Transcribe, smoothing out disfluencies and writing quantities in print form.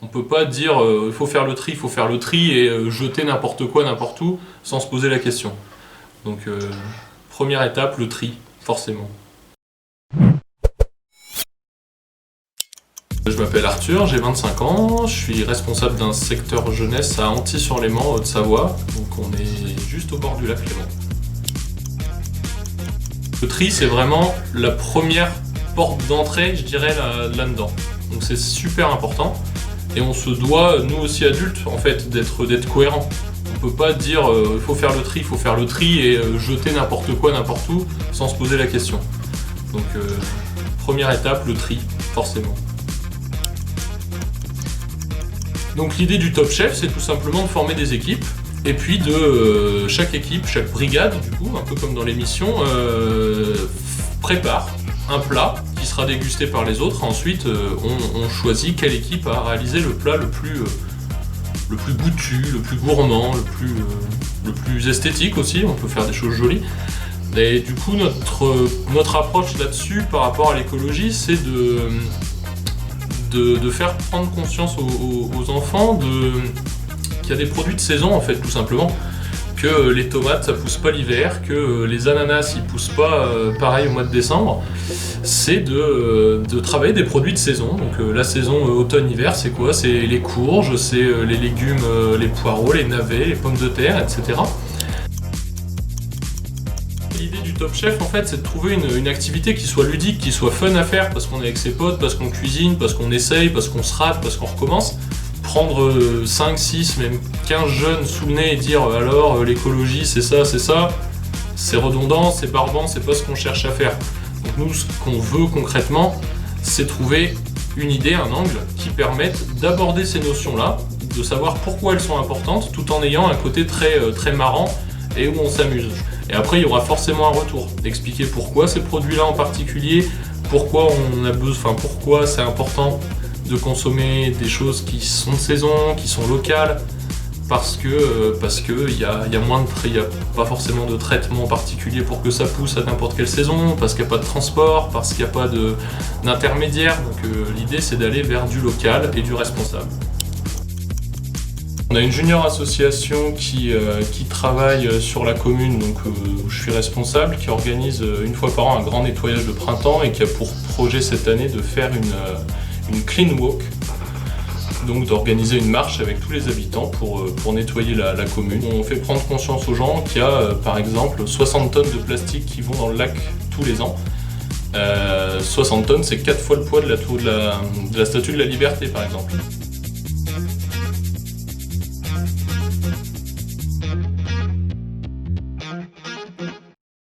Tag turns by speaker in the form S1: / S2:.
S1: On peut pas dire il faut faire le tri et jeter n'importe quoi n'importe où sans se poser la question. Donc première étape, le tri, forcément. Je m'appelle Arthur, j'ai 25 ans, je suis responsable d'un secteur jeunesse à Antilly-sur-Léman, Haute-Savoie, donc on est juste au bord du lac Léman. Le tri, c'est vraiment la première porte d'entrée, je dirais, là-dedans. Donc c'est super important. Et on se doit, nous aussi adultes, en fait, d'être cohérents. On peut pas dire il faut faire le tri et jeter n'importe quoi n'importe où sans se poser la question. Donc première étape, le tri, forcément. Donc l'idée du Top Chef, c'est tout simplement de former des équipes, et puis de chaque équipe, chaque brigade, du coup, un peu comme dans l'émission, prépare un plat qui sera dégusté par les autres. Ensuite, on choisit quelle équipe a réalisé le plat le plus goûtu, le plus gourmand, le plus esthétique aussi. On peut faire des choses jolies. Et du coup, notre approche là-dessus par rapport à l'écologie, c'est de faire prendre conscience aux enfants qu'il y a des produits de saison, en fait, tout simplement. Que les tomates ça pousse pas l'hiver, que les ananas ils poussent pas pareil au mois de décembre. C'est de travailler des produits de saison. Donc la saison automne-hiver, c'est quoi? C'est les courges, c'est les légumes, les poireaux, les navets, les pommes de terre, etc. L'idée du Top Chef, en fait, c'est de trouver une activité qui soit ludique, qui soit fun à faire, parce qu'on est avec ses potes, parce qu'on cuisine, parce qu'on essaye, parce qu'on se rate, parce qu'on recommence. Prendre 5, 6, même 15 jeunes sous le nez et dire alors l'écologie c'est ça, c'est redondant, c'est barbant, c'est pas ce qu'on cherche à faire. Donc nous, ce qu'on veut concrètement, c'est trouver une idée, un angle qui permette d'aborder ces notions-là, de savoir pourquoi elles sont importantes, tout en ayant un côté très marrant et où on s'amuse. Et après, il y aura forcément un retour, d'expliquer pourquoi ces produits-là en particulier, pourquoi on a besoin, pourquoi c'est important de consommer des choses qui sont de saison, qui sont locales, parce que il y a moins il y a pas forcément de traitement particulier pour que ça pousse à n'importe quelle saison, parce qu'il n'y a pas de transport, parce qu'il n'y a pas d'intermédiaire. Donc l'idée c'est d'aller vers du local et du responsable. On a une junior association qui travaille sur la commune, donc où je suis responsable, qui organise une fois par an un grand nettoyage de printemps et qui a pour projet cette année de faire une clean walk, donc d'organiser une marche avec tous les habitants pour nettoyer la commune. On fait prendre conscience aux gens qu'il y a par exemple 60 tonnes de plastique qui vont dans le lac tous les ans. 60 tonnes, c'est 4 fois le poids de la Statue de la Liberté par exemple.